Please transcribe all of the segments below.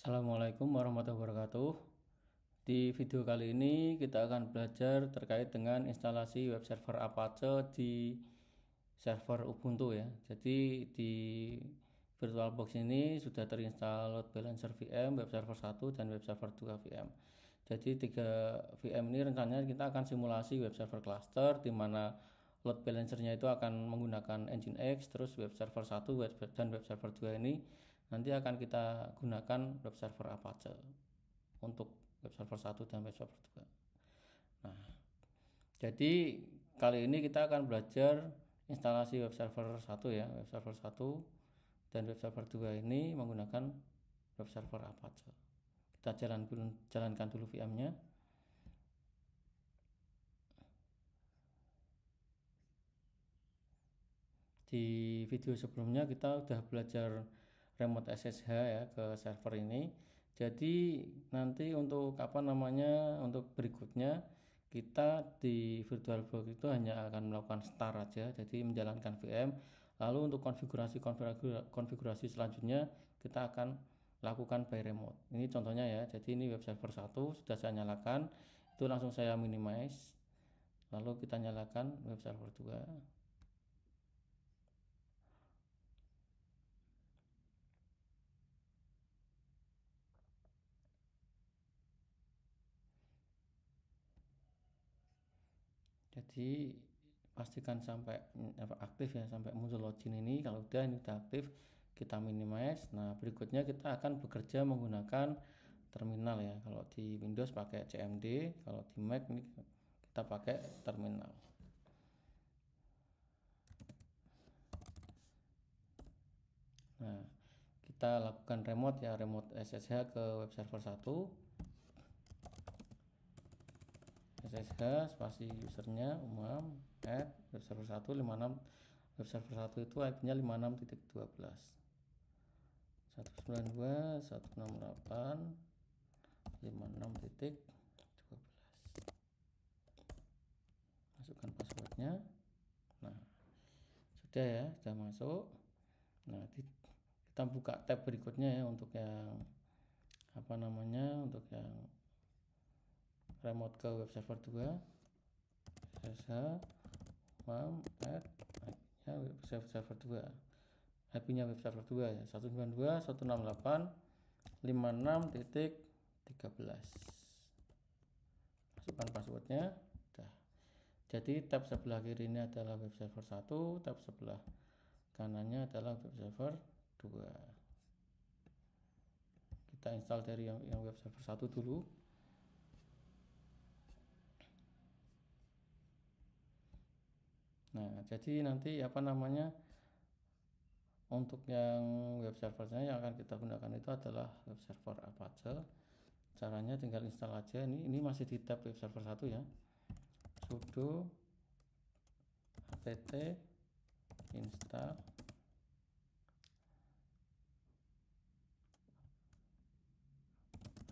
Assalamualaikum warahmatullahi wabarakatuh. Di video kali ini kita akan belajar terkait dengan instalasi web server Apache di server Ubuntu ya. Jadi di VirtualBox ini sudah terinstall load balancer VM, web server 1 dan web server 2 VM. Jadi 3 VM ini rencananya kita akan simulasi web server cluster di mana load balancernya itu akan menggunakan Nginx, terus web server 1 dan web server 2 ini nanti akan kita gunakan web server Apache untuk web server 1 dan web server 2. Nah, jadi kali ini kita akan belajar instalasi web server 1 ya, web server 1 dan web server 2 ini menggunakan web server Apache. Kita jalankan dulu VM-nya. Di video sebelumnya kita sudah belajar remote SSH ya ke server ini. Jadi nanti untuk untuk berikutnya kita di VirtualBox itu hanya akan melakukan start aja, jadi menjalankan VM. Lalu untuk konfigurasi selanjutnya kita akan lakukan by remote. Ini contohnya ya. Jadi ini web server 1 sudah saya nyalakan, itu langsung saya minimize. Lalu kita nyalakan web server 2. Jadi pastikan sampai aktif ya, sampai muncul login ini. Kalau udah ini udah aktif, kita minimize. Nah, berikutnya kita akan bekerja menggunakan terminal ya. Kalau di Windows pakai CMD, kalau di Mac ini kita pakai terminal. Nah, kita lakukan remote ya, remote SSH ke web server 1. SSH spasi usernya umam add web server 1 56. Web server 1 itu IP-nya 56.12 192.168 56.12. Masukkan passwordnya. Nah, sudah ya, sudah masuk. Nah, kita buka tab berikutnya ya untuk yang untuk yang remote ke web server 2. SSH mam add IP-nya web server 2. IP-nya web server 2 ya, 192.168.56.13. Masukkan passwordnya. Udah. Jadi tab sebelah kiri ini adalah web server 1, tab sebelah kanannya adalah web server 2. Kita install dari yang web server 1 dulu. Nah, jadi nanti untuk yang web servernya yang akan kita gunakan itu adalah web server Apache. Caranya tinggal install aja. Ini masih di tab web server 1 ya. Sudo apt install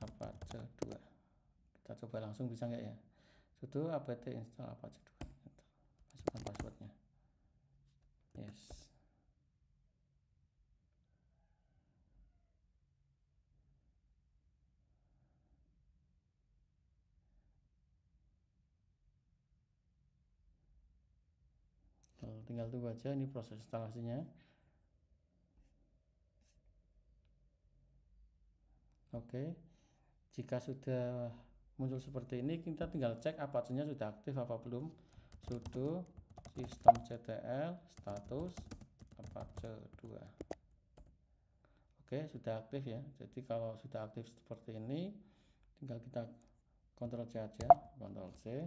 Apache 2. Kita coba langsung, bisa nggak ya? Sudo apt install Apache 2. Masukkan passwordnya. Yes. Tinggal tunggu aja ini proses instalasinya. Oke. Jika sudah muncul seperti ini, kita tinggal cek Apache-nya sudah aktif apa belum. Sudo systemctl status Apache 2. Oke, sudah aktif ya. Jadi kalau sudah aktif seperti ini, tinggal kita Ctrl C aja, Ctrl C.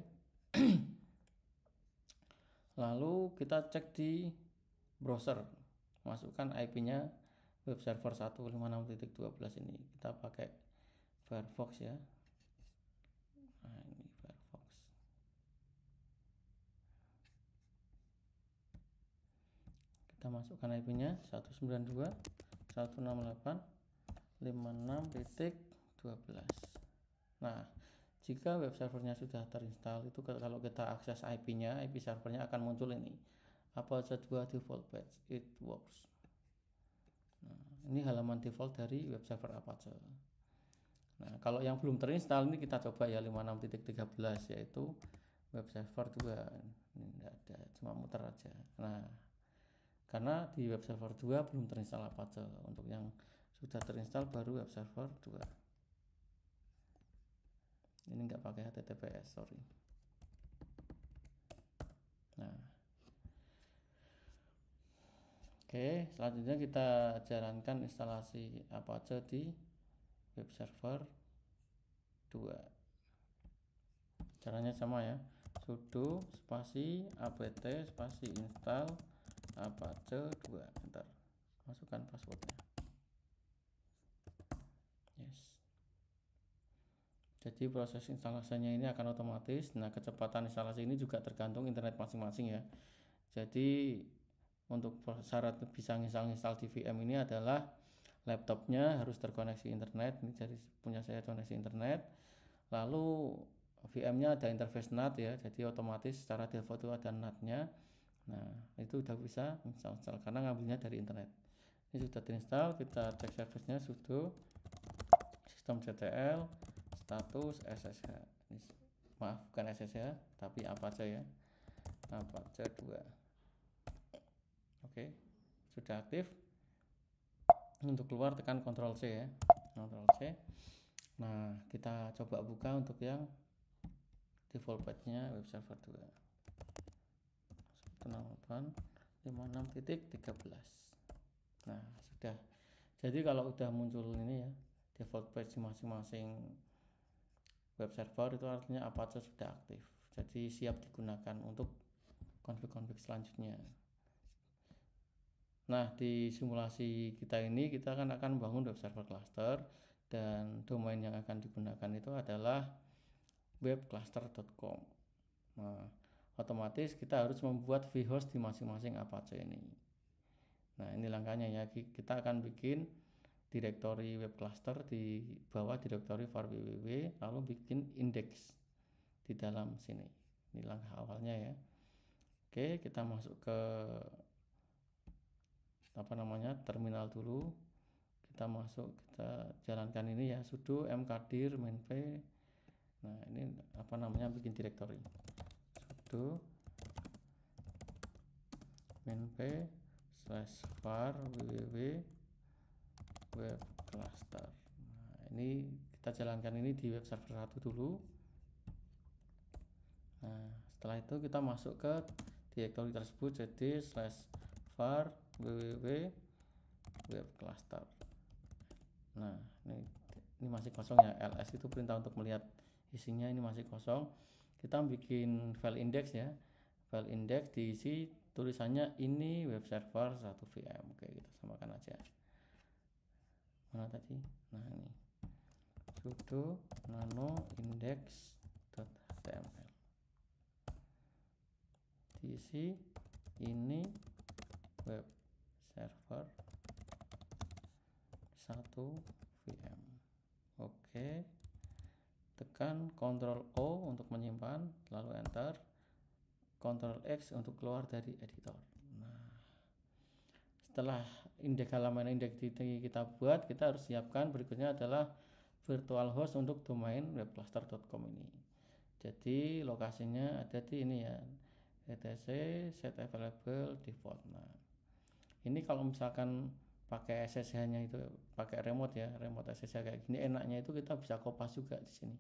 Lalu kita cek di browser, masukkan IP-nya web server 156.12 ini. Kita pakai Firefox ya. Nah, ini Firefox. Kita masukkan IP-nya 192.168.56.12. Nah, jika web servernya sudah terinstall, itu kalau kita akses IP-nya, IP servernya akan muncul ini, Apache 2 default patch, it works. Nah, ini halaman default dari web server Apache. Nah, kalau yang belum terinstall ini kita coba ya 56.13 yaitu web server 2. Ini enggak ada, cuma muter aja. Nah, karena di web server 2 belum terinstall Apache. Untuk yang sudah terinstall baru web server 2. Ini enggak pakai HTTPS, sorry. Nah, oke, selanjutnya kita jalankan instalasi Apache di web server 2. Caranya sama ya, sudo spasi apt spasi install Apache 2. Bentar, masukkan passwordnya. Yes. Jadi proses instalasinya ini akan otomatis. Nah, kecepatan instalasi ini juga tergantung internet masing-masing ya. Jadi untuk syarat bisa install di VM ini adalah laptopnya harus terkoneksi internet. Ini jadi punya saya koneksi internet. Lalu VM-nya ada interface NAT ya, jadi otomatis secara default itu ada NAT-nya. Nah, itu udah bisa install karena ngambilnya dari internet. Ini sudah terinstall, kita cek service-nya sudo systemctl status SSH. Maaf, bukan SSH, tapi Apache ya. Apache 2. Oke, sudah aktif. Untuk keluar tekan Ctrl C ya. Ctrl C. Nah, kita coba buka untuk yang default path-nya web server 2. 168.56.13. Nah, sudah. Jadi kalau udah muncul ini ya, default page masing-masing web server itu artinya Apache sudah aktif. Jadi siap digunakan untuk konfig-konfig selanjutnya. Nah, di simulasi kita ini kita kan akan membangun web server cluster dan domain yang akan digunakan itu adalah webcluster.com. Nah, otomatis kita harus membuat vhost di masing-masing Apache ini. Nah, ini langkahnya ya. Kita akan bikin direktori web cluster di bawah direktori var www, lalu bikin index di dalam sini. Ini langkah awalnya ya. Oke, kita masuk ke terminal dulu. Kita jalankan ini ya, sudo mkdir mainp. Nah, ini bikin direktori. Sudo mainp /var www web cluster. Nah, ini kita jalankan ini di web server 1 dulu. Nah, setelah itu kita masuk ke direktori tersebut, jadi /var www web cluster. Nah, ini masih kosong ya. ls itu perintah untuk melihat isinya, ini masih kosong. Kita bikin file index ya. File index diisi tulisannya ini web server 1 VM. Oke, kita samakan aja. Mana tadi? Nah, ini sudo nano index.html. Diisi ini web server 1 VM. Oke. Tekan Ctrl O untuk menyimpan, lalu enter. Ctrl X untuk keluar dari editor. Nah, setelah halaman indeks kita buat, kita harus siapkan berikutnya adalah virtual host untuk domain webcluster.com ini. Jadi lokasinya ada di ini ya, etc set available default. Nah, ini kalau misalkan pakai SSH-nya itu pakai remote ya, remote SSH kayak gini, enaknya itu kita bisa kopas juga di sini.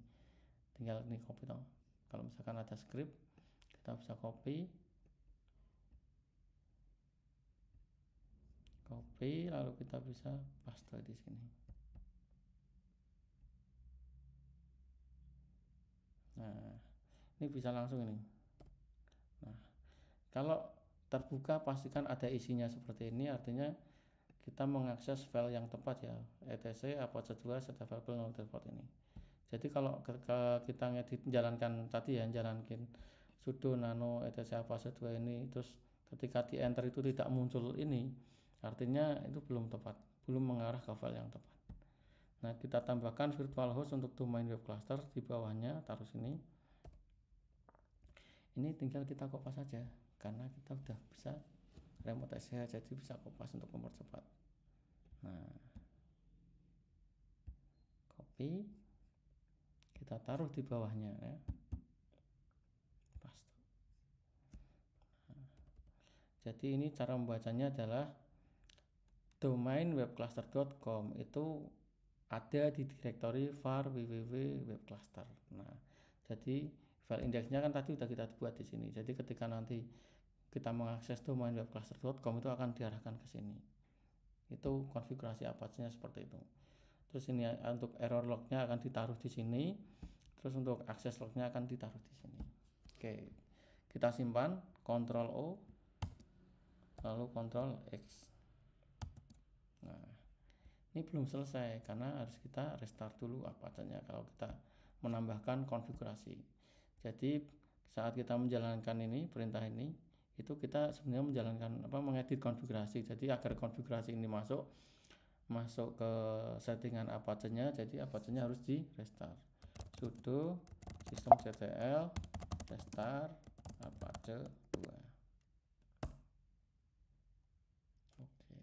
Tinggal ini copy dong. Kalau misalkan ada script, kita bisa copy lalu kita bisa paste di sini. Nah, ini bisa langsung ini. Nah, kalau terbuka pastikan ada isinya seperti ini, artinya kita mengakses file yang tepat ya, etc apache 2 set available non default ini. Jadi kalau kita jalankan tadi ya, jalankan sudo nano etc apache 2 ini, terus ketika di enter itu tidak muncul ini, artinya itu belum tepat, belum mengarah ke file yang tepat. Nah, kita tambahkan virtual host untuk domain web cluster di bawahnya, taruh sini. Ini tinggal kita kopas saja karena kita udah bisa remote SSH, jadi bisa kopas untuk mempercepat. Nah, copy, kita taruh di bawahnya ya. Paste. Nah, jadi ini cara membacanya adalah domain webcluster.com itu ada di direktori var www.webcluster. Nah, jadi file indeksnya kan tadi udah kita buat di sini. Jadi ketika nanti kita mengakses domain webcluster.com itu akan diarahkan ke sini. Itu konfigurasi Apache-nya seperti itu. Terus ini untuk error lognya akan ditaruh di sini. Terus untuk akses lognya akan ditaruh di sini. Oke, kita simpan, Ctrl O, lalu Ctrl X. Nah, ini belum selesai karena harus kita restart dulu Apache-nya kalau kita menambahkan konfigurasi. Jadi saat kita menjalankan ini perintah ini, itu kita sebenarnya menjalankan mengedit konfigurasi. Jadi agar konfigurasi ini masuk ke settingan Apache-nya, jadi Apache-nya harus di restart. Sudo systemctl restart Apache 2. Oke.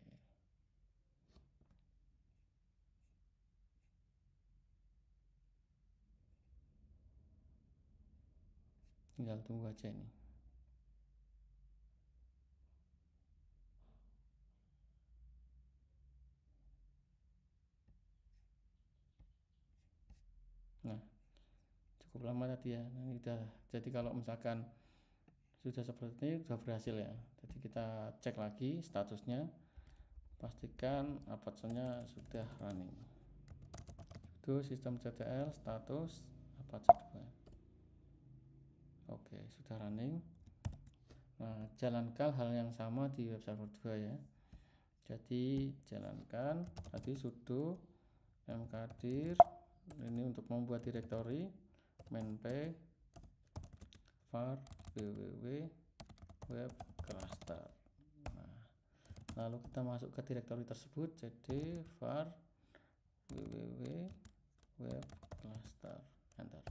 Tinggal tunggu aja ini. Nah, cukup lama tadi ya. Nah, ini udah. Jadi kalau misalkan sudah seperti ini sudah berhasil ya. Jadi kita cek lagi statusnya, pastikan Apache-nya sudah running. Sudo systemctl status Apache 2. Oke, sudah running. Nah, jalankan hal yang sama di web server 2 ya. Jadi jalankan tadi sudo mkdir ini untuk membuat direktori mainp var www.webcluster. Nah, lalu kita masuk ke direktori tersebut, cd var www.webcluster, enter.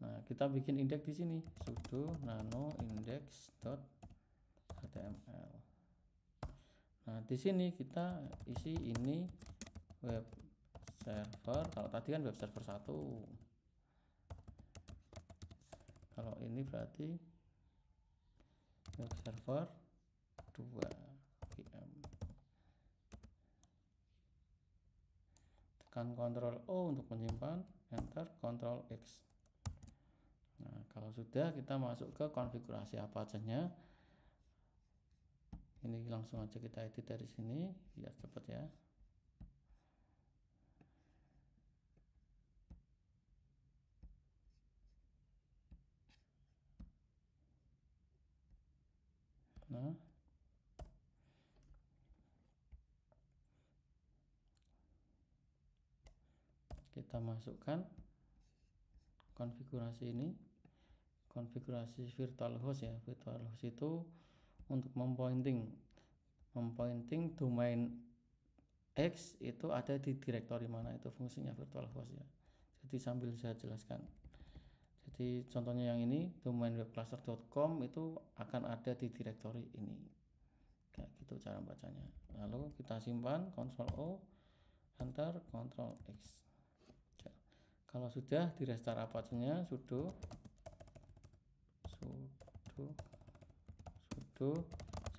Nah, kita bikin indeks di sini, sudo nano index.html. Nah, di sini kita isi ini web server. Kalau tadi kan web server 1. Kalau ini berarti web server 2 VM. Tekan Ctrl O untuk menyimpan, enter, Ctrl X. Nah, kalau sudah kita masuk ke konfigurasi Apache-nya. Ini langsung aja kita edit dari sini biar cepat ya. Nah, kita masukkan konfigurasi ini, konfigurasi virtual host ya. Virtual host itu untuk mempointing domain X itu ada di direktori mana, itu fungsinya virtual host ya. Jadi sambil saya jelaskan. Jadi contohnya yang ini domain webcluster.com itu akan ada di direktori ini. Kayak gitu cara bacanya. Lalu kita simpan, Ctrl O, enter, Ctrl X. Kalau sudah di restart Apache-nya, sudo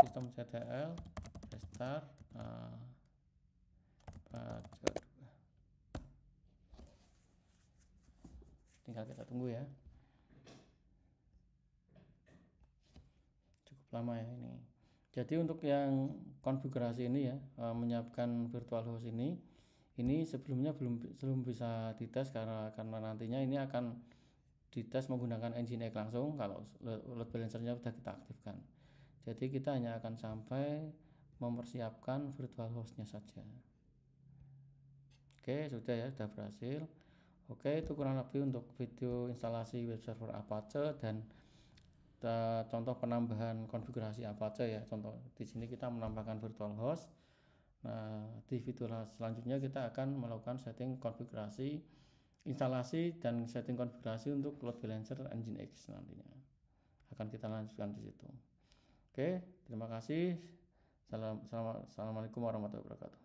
systemctl restart Apache 2. Tinggal kita tunggu ya. Cukup lama ya ini. Jadi untuk yang konfigurasi ini ya, menyiapkan virtual host ini sebelumnya belum bisa dites karena nantinya ini akan dites menggunakan Nginx langsung kalau load balancernya sudah kita aktifkan. Jadi kita hanya akan sampai mempersiapkan virtual hostnya saja. Oke, sudah ya, sudah berhasil. Oke, itu kurang lebih untuk video instalasi web server Apache dan contoh penambahan konfigurasi Apache ya. Contoh di sini kita menambahkan virtual host. Nah, di video selanjutnya kita akan melakukan setting konfigurasi, instalasi dan setting konfigurasi untuk load balancer Nginx nantinya. Akan kita lanjutkan di situ. Oke, terima kasih. Assalamualaikum warahmatullahi wabarakatuh.